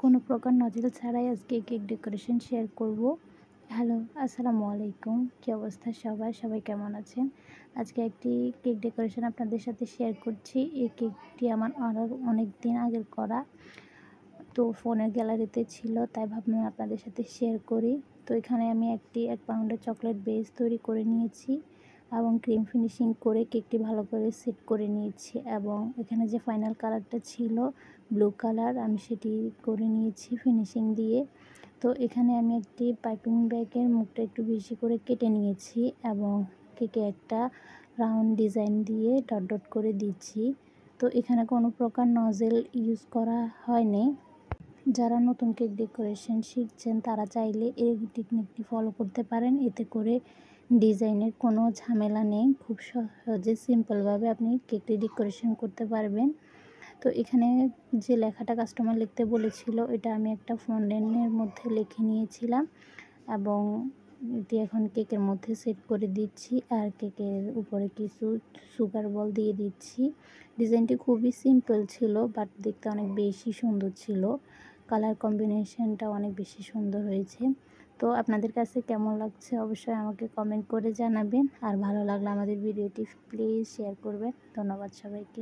কোনো প্রকার নজল ছাড়াই আজকে কেক ডেকোরেশন শেয়ার করব। হ্যালো, আসসালামু আলাইকুম। কী অবস্থা সবাই কেমন আছেন? আজকে একটি কেক ডেকোরেশন আপনাদের সাথে শেয়ার করছি। এই কেকটি আমার আরও অনেক দিন আগের করা, তো ফোনের গ্যালারিতে ছিল, তাই ভাবলাম আপনাদের সাথে শেয়ার করি। তো এখানে আমি 1 পাউন্ডের চকলেট বেস তৈরি করে নিয়েছি এবং ক্রিম ফিনিশিং করে কেকটি ভালো করে সেট করে নিয়েছি, এবং এখানে যে ফাইনাল কালারটা ছিল ব্লু কালার, আমি সেটি করে নিয়েছি ফিনিশিং দিয়ে। তো এখানে আমি একটি পাইপিং ব্যাগের মুখটা একটু বেশি করে কেটে নিয়েছি এবং কেকে একটা রাউন্ড ডিজাইন দিয়ে ডট ডট করে দিচ্ছি। তো এখানে কোনো প্রকার নজেল ইউজ করা হয়নি। যারা নতুন কেক ডেকোরেশন শিখছেন তারা চাইলে এই টেকনিকটি ফলো করতে পারেন। এতে করে ডিজাইনের কোনো ঝামেলা নেই, খুব সহজে সিম্পলভাবে আপনি কেকটি ডেকোরেশন করতে পারবেন। তো এখানে যে লেখাটা কাস্টমার লিখতে বলেছিল, এটা আমি একটা ফন্ডেন্টের মধ্যে লিখে নিয়েছিলাম এবং এটি এখন কেকের মধ্যে সেট করে দিচ্ছি, আর কেকের উপরে কিছু সুগার বল দিয়ে দিচ্ছি। ডিজাইনটি খুবই সিম্পল ছিল, বাট দেখতে অনেক বেশি সুন্দর ছিল। কালার কম্বিনেশনটা অনেক বেশি সুন্দর হয়েছে। তো আপনাদের কাছে কেমন লাগছে অবশ্যই আমাকে কমেন্ট করে জানাবেন, আর ভালো লাগলে আমাদের ভিডিওটি প্লিজ শেয়ার করবেন। ধন্যবাদ সবাইকে।